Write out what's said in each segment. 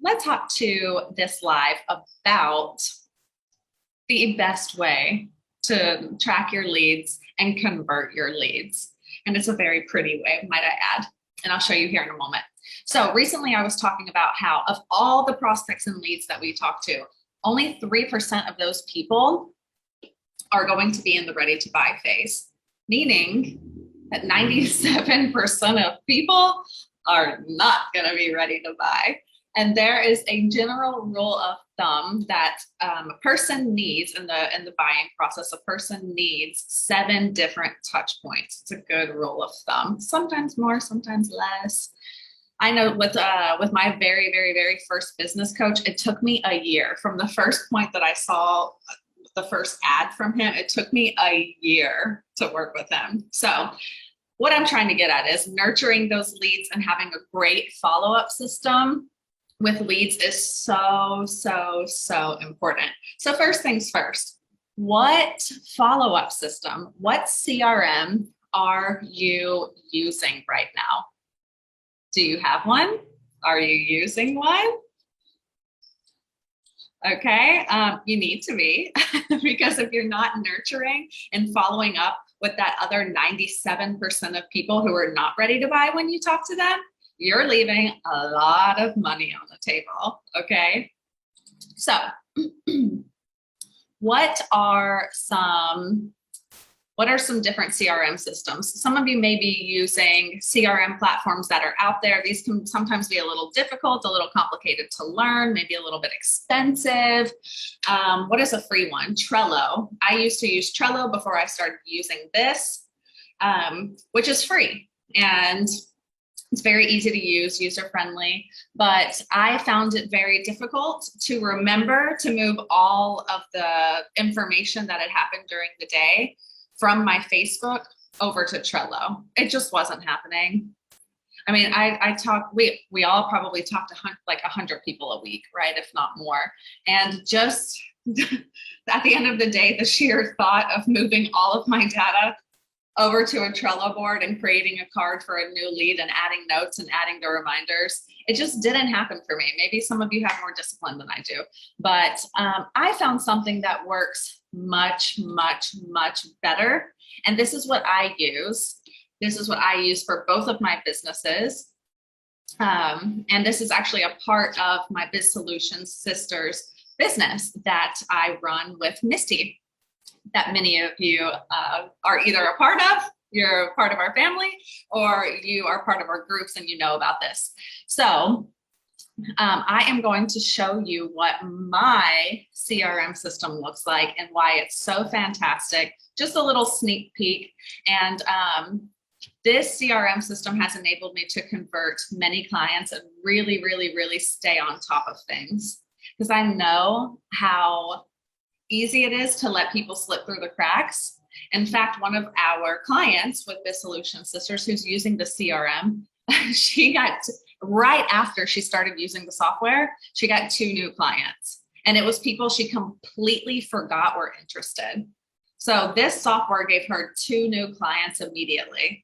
let's hop to this live about the best way to track your leads and convert your leads. And it's a very pretty way, might I add, and I'll show you here in a moment. So recently I was talking about how of all the prospects and leads that we talk to, only 3% of those people are going to be in the ready to buy phase, meaning that 97% of people are not going to be ready to buy. And there is a general rule of thumb that a person needs in the buying process. A person needs 7 different touch points. It's a good rule of thumb. Sometimes more, sometimes less. I know with my very, very, very first business coach, it took me a year from the first point that I saw the first ad from him. It took me a year to work with him. So what I'm trying to get at is nurturing those leads and having a great follow-up system with leads is so, so, so important. So first things first, what follow-up system, what CRM are you using right now? Do you have one? Are you using one? Okay, you need to be, because if you're not nurturing and following up with that other 97% of people who are not ready to buy when you talk to them, you're leaving a lot of money on the table, okay? So what are some different CRM systems? Some of you may be using CRM platforms that are out there. These can sometimes be a little difficult, a little complicated to learn, maybe a little bit expensive. What is a free one? Trello. I used to use Trello before I started using this, which is free. And it's very easy to use, user-friendly, but I found it very difficult to remember to move all of the information that had happened during the day from my Facebook over to Trello. It just wasn't happening. I mean, we all probably talk to like 100 people a week, right? If not more. And just at the end of the day, the sheer thought of moving all of my data over to a Trello board and creating a card for a new lead and adding notes and adding the reminders, it just didn't happen for me. Maybe some of you have more discipline than I do, but I found something that works much, much, much better. And this is what I use. This is what I use for both of my businesses. And this is actually a part of my Biz Solutions sister's business that I run with Misty, that many of you are either a part of, you're part of our family, or you are part of our groups and you know about this. So I am going to show you what my CRM system looks like and why it's so fantastic. Just a little sneak peek. And this CRM system has enabled me to convert many clients and really, really, really stay on top of things. Because I know how easy it is to let people slip through the cracks. In fact, one of our clients with Biz Solutions Sisters who's using the CRM, she got, right after she started using the software, she got 2 new clients. And it was people she completely forgot were interested. So this software gave her 2 new clients immediately.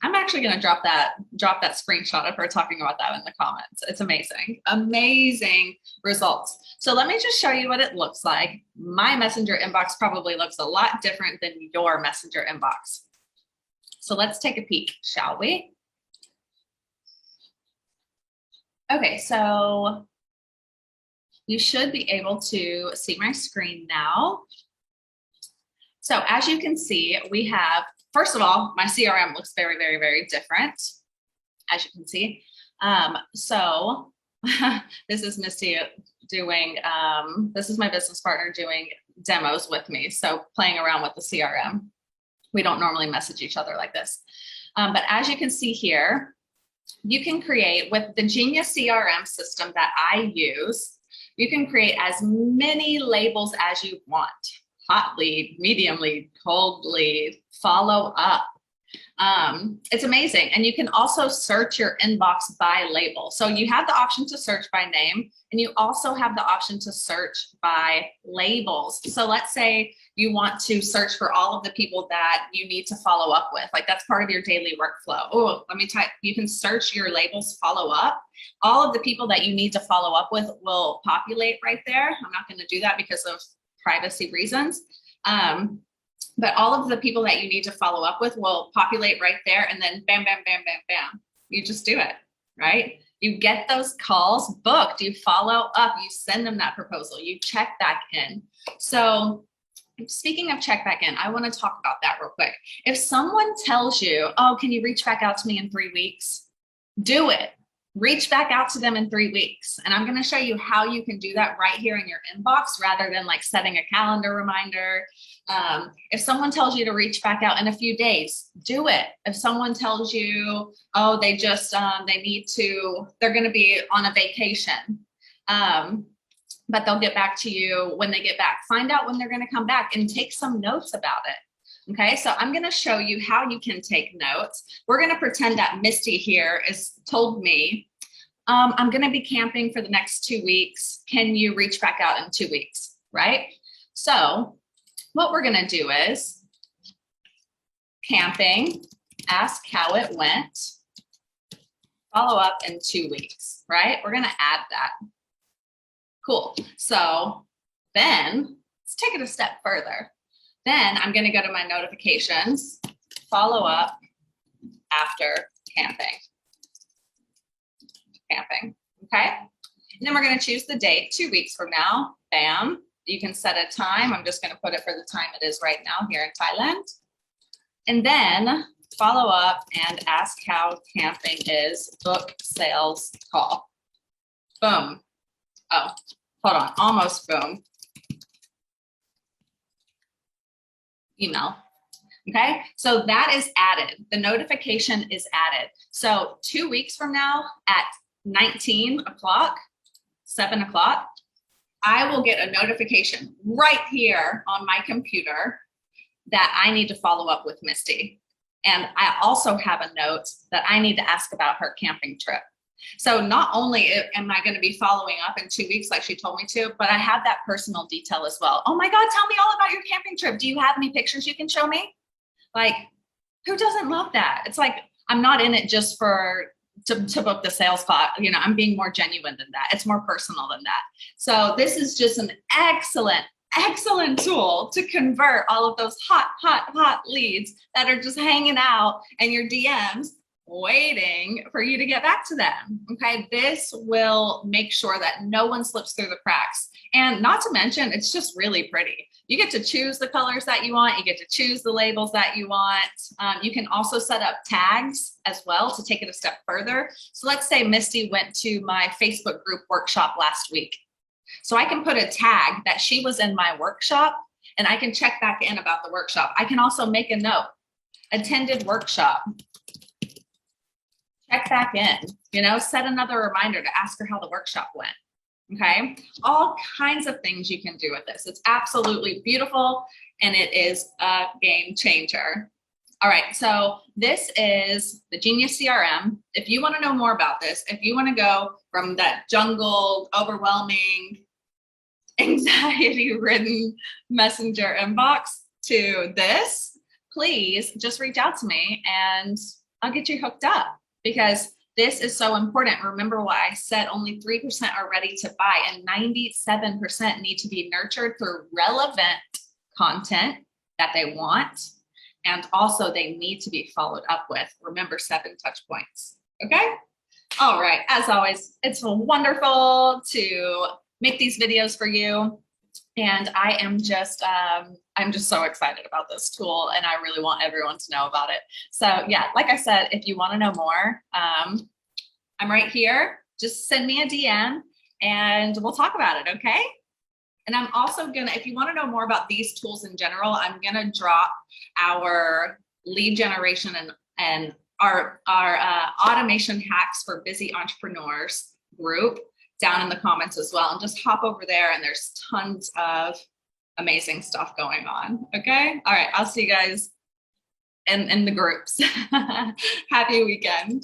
I'm actually going to drop that screenshot of her talking about that in the comments. It's amazing, amazing results. So let me just show you what it looks like. My messenger inbox probably looks a lot different than your messenger inbox. So let's take a peek, shall we? Okay, so you should be able to see my screen now. So as you can see, we have, first of all, my CRM looks very, very, very different, as you can see. So this is Misty doing, this is my business partner doing demos with me. So playing around with the CRM. We don't normally message each other like this. But as you can see here, you can create with the Genius CRM system that I use, you can create as many labels as you want. Hot lead, medium lead, cold lead, follow up. It's amazing. And you can also search your inbox by label. So you have the option to search by name, and you also have the option to search by labels. So let's say you want to search for all of the people that you need to follow up with. Like that's part of your daily workflow. Oh, let me type, you can search your labels follow up. All of the people that you need to follow up with will populate right there. I'm not going to do that because of privacy reasons. But all of the people that you need to follow up with will populate right there, and then bam, bam, bam, bam, bam. You just do it, right? You get those calls booked, you follow up, you send them that proposal, you check back in. So speaking of check back in, I want to talk about that real quick. If someone tells you, oh, can you reach back out to me in 3 weeks? Do it. Reach back out to them in 3 weeks. And I'm going to show you how you can do that right here in your inbox rather than like setting a calendar reminder. If someone tells you to reach back out in a few days, do it. If someone tells you, oh, they just, they're going to be on a vacation, but they'll get back to you when they get back. Find out when they're going to come back and take some notes about it. Okay, so I'm going to show you how you can take notes. We're going to pretend that Misty here has told me, I'm going to be camping for the next 2 weeks. Can you reach back out in 2 weeks, right? So what we're going to do is camping, ask how it went, follow up in 2 weeks, right? We're going to add that. Cool. So then let's take it a step further. Then I'm going to go to my notifications, follow up after camping. Okay. And then we're going to choose the date 2 weeks from now. Bam. You can set a time. I'm just going to put it for the time it is right now here in Thailand. And then follow up and ask how camping is, book sales call. Boom. Oh, hold on. Almost boom.Email. Okay, so that is added. The notification is added. So 2 weeks from now at 19 o'clock, 7 o'clock, I will get a notification right here on my computer that I need to follow up with Misty. And I also have a note that I need to ask about her camping trip. So not only am I going to be following up in 2 weeks like she told me to, but I have that personal detail as well. Oh my God, tell me all about your camping trip. Do you have any pictures you can show me? Like, who doesn't love that? It's like, I'm not in it just to book the sales spot. You know, I'm being more genuine than that. It's more personal than that. So this is just an excellent tool to convert all of those hot leads that are just hanging out in your DMs waiting for you to get back to them. Okay, this will make sure that no one slips through the cracks. And not to mention, it's just really pretty. You get to choose the colors that you want. You get to choose the labels that you want. You can also set up tags as well to take it a step further. So let's say Misty went to my Facebook group workshop last week. So I can put a tag that she was in my workshop, and I can check back in about the workshop. I can also make a note, attended workshop. Check back in, you know, set another reminder to ask her how the workshop went. Okay, all kinds of things you can do with this. It's absolutely beautiful, and it is a game changer. All right, so this is the Genius CRM. If you want to know more about this, if you want to go from that jungled, overwhelming, anxiety-ridden messenger inbox to this, please just reach out to me and I'll get you hooked up, because this is so important. Remember what I said, only 3% are ready to buy, and 97% need to be nurtured through relevant content that they want. And also they need to be followed up with. Remember, 7 touch points. Okay. All right. As always, it's wonderful to make these videos for you. And I am just, I'm just so excited about this tool, and I really want everyone to know about it. So yeah, like I said, if you want to know more, I'm right here. Just send me a DM and we'll talk about it. Okay. And I'm also gonna, if you want to know more about these tools in general, I'm gonna drop our lead generation and our automation hacks for busy entrepreneurs group down in the comments as well. And just hop over there, and there's tons of amazing stuff going on. Okay. All right. I'll see you guys and the groups. Happy weekend.